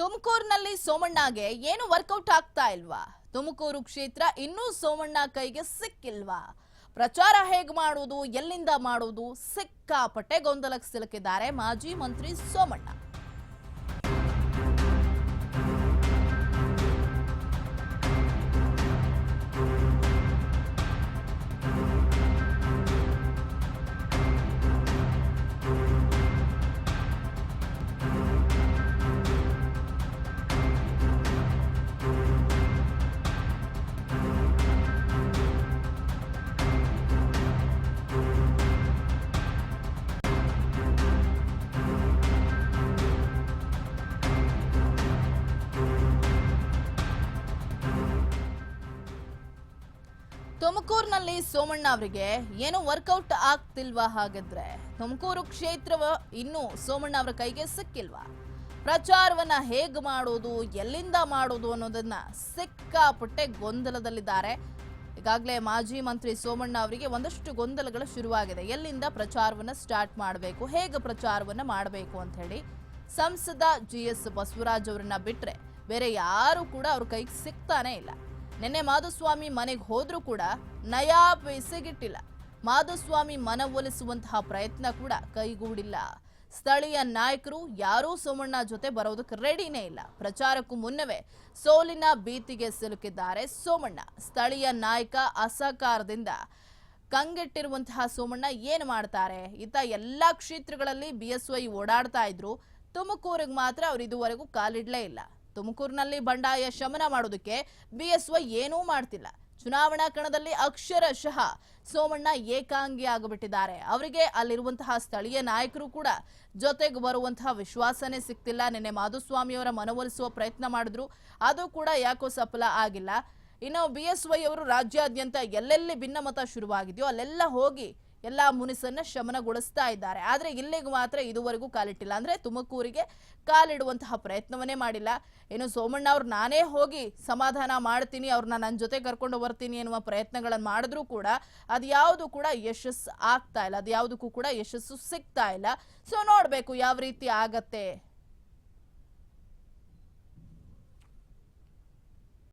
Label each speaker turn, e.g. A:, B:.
A: ತುಮಕೂರಿನಲ್ಲಿ ಸೋಮಣ್ಣಗೆ ಏನು ವರ್ಕೌಟ್ ಆಗ್ತಾ ಇಲ್ವಾ? ತುಮಕೂರು ಕ್ಷೇತ್ರ ಇನ್ನೂ ಸೋಮಣ್ಣ ಕೈಗೆ ಸಿಕ್ಕಿಲ್ವಾ? ಪ್ರಚಾರ ಹೇಗೆ ಮಾಡುವುದು, ಎಲ್ಲಿಂದ ಮಾಡುವುದು, ಸಿಕ್ಕಾಪಟ್ಟೆ ಗೊಂದಲಕ್ಕೆ ಸಿಲುಕಿದ್ದಾರೆ ಮಾಜಿ ಮಂತ್ರಿ ಸೋಮಣ್ಣ. ತುಮಕೂರಿನಲ್ಲಿ ಸೋಮಣ್ಣ ಅವರಿಗೆ ಏನು ವರ್ಕೌಟ್ ಆಗ್ತಿಲ್ವಾ? ಹಾಗಿದ್ರೆ ತುಮಕೂರು ಕ್ಷೇತ್ರವ ಇನ್ನೂ ಸೋಮಣ್ಣ ಅವರ ಕೈಗೆ ಸಿಕ್ಕಿಲ್ವಾ? ಪ್ರಚಾರವನ್ನ ಹೇಗೆ ಮಾಡೋದು, ಎಲ್ಲಿಂದ ಮಾಡೋದು ಅನ್ನೋದನ್ನ ಸಿಕ್ಕಾಪಟ್ಟೆ ಗೊಂದಲದಲ್ಲಿದ್ದಾರೆ. ಈಗಾಗಲೇ ಮಾಜಿ ಮಂತ್ರಿ ಸೋಮಣ್ಣ ಅವರಿಗೆ ಒಂದಷ್ಟು ಗೊಂದಲಗಳು ಶುರುವಾಗಿದೆ. ಎಲ್ಲಿಂದ ಪ್ರಚಾರವನ್ನ ಸ್ಟಾರ್ಟ್ ಮಾಡಬೇಕು, ಹೇಗೆ ಪ್ರಚಾರವನ್ನ ಮಾಡಬೇಕು ಅಂತ ಹೇಳಿ. ಸಂಸದ GS ಬಸವರಾಜ್ ಅವರನ್ನ ಬಿಟ್ರೆ ಬೇರೆ ಯಾರು ಕೂಡ ಅವ್ರ ಕೈಗೆ ಸಿಗ್ತಾನೆ ಇಲ್ಲ. ನಿನ್ನೆ ಮಾಧುಸ್ವಾಮಿ ಮನೆಗೆ ಹೋದ್ರೂ ಕೂಡ ನಯಾ ಪೈಸೆಗಿಟ್ಟಿಲ್ಲ. ಮಾಧುಸ್ವಾಮಿ ಮನವೊಲಿಸುವಂತಹ ಪ್ರಯತ್ನ ಕೂಡ ಕೈಗೂಡಿಲ್ಲ. ಸ್ಥಳೀಯ ನಾಯಕರು ಯಾರೂ ಸೋಮಣ್ಣ ಜೊತೆ ಬರೋದಕ್ಕೆ ರೆಡಿನೇ ಇಲ್ಲ. ಪ್ರಚಾರಕ್ಕೂ ಮುನ್ನವೇ ಸೋಲಿನ ಭೀತಿಗೆ ಸಿಲುಕಿದ್ದಾರೆ ಸೋಮಣ್ಣ. ಸ್ಥಳೀಯ ನಾಯಕ ಅಸಹಕಾರದಿಂದ ಕಂಗೆಟ್ಟಿರುವಂತಹ ಸೋಮಣ್ಣ ಏನು ಮಾಡ್ತಾರೆ? ಇತ್ತ ಎಲ್ಲಾ ಕ್ಷೇತ್ರಗಳಲ್ಲಿ BSY ಓಡಾಡ್ತಾ ಇದ್ರು. ತುಮಕೂರಿಗೆ ಮಾತ್ರ ಅವ್ರು ಇದುವರೆಗೂ ಕಾಲಿಡ್ಲೇ ಇಲ್ಲ. ತುಮಕೂರಿನಲ್ಲಿ ಬಂಡಾಯ ಶಮನ ಮಾಡೋದಕ್ಕೆ BSY ಏನೂ ಮಾಡ್ತಿಲ್ಲ. ಚುನಾವಣಾ ಕಣದಲ್ಲಿ ಅಕ್ಷರಶಃ ಸೋಮಣ್ಣ ಏಕಾಂಗಿ ಆಗಿಬಿಟ್ಟಿದ್ದಾರೆ. ಅವರಿಗೆ ಅಲ್ಲಿರುವಂತಹ ಸ್ಥಳೀಯ ನಾಯಕರು ಕೂಡ ಜೊತೆಗೆ ಬರುವಂತಹ ವಿಶ್ವಾಸನೇ ಸಿಗ್ತಿಲ್ಲ. ನಿನ್ನೆ ಮಾಧುಸ್ವಾಮಿಯವರ ಮನವೊಲಿಸುವ ಪ್ರಯತ್ನ ಮಾಡಿದ್ರು, ಅದು ಕೂಡ ಯಾಕೋ ಸಫಲ ಆಗಿಲ್ಲ. ಇನ್ನು BSY ಅವರು ರಾಜ್ಯಾದ್ಯಂತ ಎಲ್ಲೆಲ್ಲಿ ಭಿನ್ನಮತ ಶುರುವಾಗಿದೆಯೋ ಅಲ್ಲೆಲ್ಲ ಹೋಗಿ ಎಲ್ಲಾ ಮುನಿಸನ್ನ ಶಮನಗೊಳಿಸ್ತಾ ಇದ್ದಾರೆ. ಆದ್ರೆ ಇಲ್ಲಿಗೆ ಮಾತ್ರ ಇದುವರೆಗೂ ಕಾಲಿಟ್ಟಿಲ್ಲ. ಅಂದ್ರೆ ತುಮಕೂರಿಗೆ ಕಾಲಿಡುವಂತಹ ಪ್ರಯತ್ನವನ್ನೇ ಮಾಡಿಲ್ಲ. ಇನ್ನು ಸೋಮಣ್ಣ ಅವ್ರು ನಾನೇ ಹೋಗಿ ಸಮಾಧಾನ ಮಾಡ್ತೀನಿ, ಅವ್ರನ್ನ ನನ್ನ ಜೊತೆ ಕರ್ಕೊಂಡು ಬರ್ತೀನಿ ಎನ್ನುವ ಪ್ರಯತ್ನಗಳನ್ನು ಮಾಡಿದ್ರೂ ಕೂಡ ಅದ್ಯಾವುದು ಕೂಡ ಯಶಸ್ಸು ಆಗ್ತಾ ಇಲ್ಲ. ಅದ್ಯಾವುದಕ್ಕೂ ಕೂಡ ಯಶಸ್ಸು ಸಿಗ್ತಾ ಇಲ್ಲ. ಸೊ ನೋಡ್ಬೇಕು ಯಾವ ರೀತಿ ಆಗತ್ತೆ